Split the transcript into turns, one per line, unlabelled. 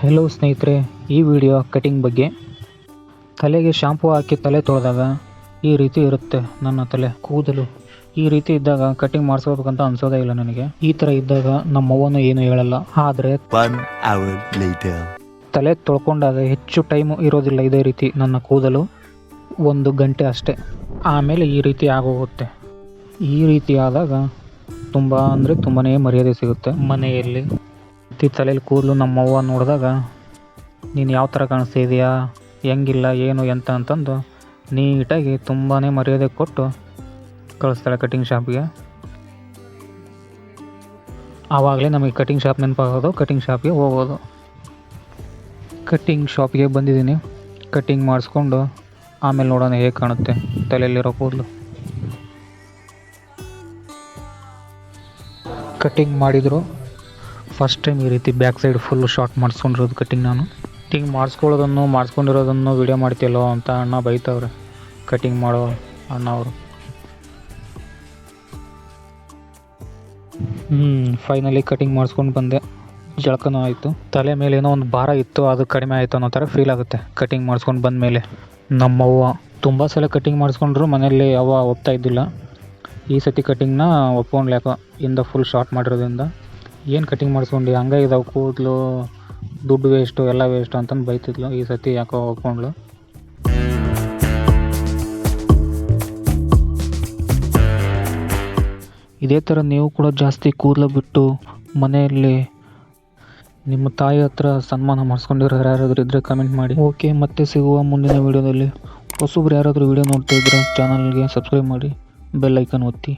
Hello ಸ್ನೇಹಿತರೆ, ಈ video cutting ಬಗ್ಗೆ. ತಲೆಗೆ ಶಾಂಪೂ ಹಾಕಿ ತಲೆ ತೊಳೆದಾಗ ಈ ರೀತಿ ಇರುತ್ತೆ ನನ್ನ ತಲೆ ಕೂದಲು. ಈ ರೀತಿ ಇದ್ದಾಗ ಕಟಿಂಗ್ ಮಾಡಿಸ್ಕೋಬೇಕಂತ ಅನ್ಸೋದೇ ಇಲ್ಲ ನನಗೆ. ಈ ಥರ ಇದ್ದಾಗ ನಮ್ಮವ್ವನು ಏನು ಹೇಳಲ್ಲ. ಆದರೆ ತಲೆ ತೊಳ್ಕೊಂಡಾಗ ಹೆಚ್ಚು ಟೈಮು ಇರೋದಿಲ್ಲ. ಇದೇ ರೀತಿ ನನ್ನ ಕೂದಲು 1 ಗಂಟೆ ಅಷ್ಟೇ, ಆಮೇಲೆ ಈ ರೀತಿ ಆಗೋಗುತ್ತೆ. ಈ ರೀತಿ ಆದಾಗ ತುಂಬ ಅಂದರೆ ತುಂಬಾ ಮರ್ಯಾದೆ ಸಿಗುತ್ತೆ ಮನೆಯಲ್ಲಿ. ತಲೆಯಲ್ಲಿ ಕೂದಲು ನಮ್ಮವ್ವ ನೋಡಿದಾಗ ನೀನು ಯಾವ ಥರ ಕಾಣಿಸ್ತಿದೆಯಾ, ಹೆಂಗಿಲ್ಲ, ಏನು ಎಂತ ಅಂತಂದು ನೀಟಾಗಿ ತುಂಬಾ ಮರ್ಯಾದೆ ಕೊಟ್ಟು ಕಳಿಸ್ತಾಳೆ ಕಟಿಂಗ್ ಶಾಪ್ಗೆ. ಆವಾಗಲೇ ನಮಗೆ ಕಟಿಂಗ್ ಶಾಪ್ ನೆನಪಾಗೋದು, ಕಟಿಂಗ್ ಶಾಪ್ಗೆ ಹೋಗೋದು. ಕಟಿಂಗ್ ಶಾಪ್ಗೆ ಬಂದಿದ್ದೀನಿ. ಕಟಿಂಗ್ ಮಾಡಿಸ್ಕೊಂಡು ಆಮೇಲೆ ನೋಡೋಣ ಹೇಗೆ ಕಾಣುತ್ತೆ ತಲೆಯಲ್ಲಿರೋ ಕೂದಲು. ಕಟಿಂಗ್ ಮಾಡಿದರು ಫಸ್ಟ್ ಟೈಮ್ ಈ ರೀತಿ ಬ್ಯಾಕ್ ಸೈಡ್ ಫುಲ್ಲು ಶಾರ್ಟ್ ಮಾಡಿಸ್ಕೊಂಡಿರೋದು ಕಟಿಂಗ್. ನಾನು ಕಟಿಂಗ್ ಮಾಡಿಸ್ಕೊಂಡಿರೋದನ್ನು ವೀಡಿಯೋ ಮಾಡ್ತೀಯಲ್ಲೋ ಅಂತ ಅಣ್ಣ ಬೈತವ್ರೆ, ಕಟಿಂಗ್ ಮಾಡೋ ಅಣ್ಣ ಅವರು. ಫೈನಲಿ ಕಟಿಂಗ್ ಮಾಡಿಸ್ಕೊಂಡು ಬಂದೆ. ಜಳಕನೂ ಆಯಿತು. ತಲೆ ಮೇಲೆ ಏನೋ ಒಂದು ಭಾರ ಇತ್ತು, ಅದು ಕಡಿಮೆ ಆಯಿತು ಅನ್ನೋ ಥರ ಫೀಲ್ ಆಗುತ್ತೆ ಕಟಿಂಗ್ ಮಾಡಿಸ್ಕೊಂಡು ಬಂದಮೇಲೆ. ನಮ್ಮವ್ವ ತುಂಬ ಸಲ ಕಟಿಂಗ್ ಮಾಡಿಸ್ಕೊಂಡ್ರು, ಮನೆಯಲ್ಲಿ ಅವ್ವ ಒಪ್ತಾ ಇದ್ದಿಲ್ಲ. ಈ ಸತಿ ಕಟಿಂಗ್ನ ಒಪ್ಕೊಂಡ್ಲು ಯಾಕೋ, ಇಂದ ಫುಲ್ ಶಾರ್ಟ್ ಮಾಡಿರೋದ್ರಿಂದ. ಏನು ಕಟಿಂಗ್ ಮಾಡಿಸ್ಕೊಂಡು ಹಂಗೆ ಇದಾವೆ ಕೂದಲು, ದುಡ್ಡು ವೇಸ್ಟು, ಎಲ್ಲ ವೇಸ್ಟು ಅಂತಂದು ಬೈತಿದ್ಲು. ಈ ಸತಿ ಯಾಕೋ ಒಪ್ಕೊಂಡ್ಲು. ಇದೇ ಥರ ನೀವು ಕೂಡ ಜಾಸ್ತಿ ಕೂದಲು ಬಿಟ್ಟು ಮನೆಯಲ್ಲಿ ನಿಮ್ಮ ತಾಯಿ ಹತ್ರ ಸನ್ಮಾನ ಮಾಡಿಸ್ಕೊಂಡಿರೋ ಯಾರಾದರೂ ಇದ್ದರೆ ಕಮೆಂಟ್ ಮಾಡಿ. ಓಕೆ, ಮತ್ತೆ ಸಿಗುವ ಮುಂದಿನ ವೀಡಿಯೋದಲ್ಲಿ. ಹೊಸಬ್ರು ಯಾರಾದರೂ ವೀಡಿಯೋ ನೋಡ್ತಾ ಇದ್ದರೆ ಚಾನಲ್ಗೆ ಸಬ್ಸ್ಕ್ರೈಬ್ ಮಾಡಿ, ಬೆಲ್ ಐಕನ್ ಒತ್ತಿ.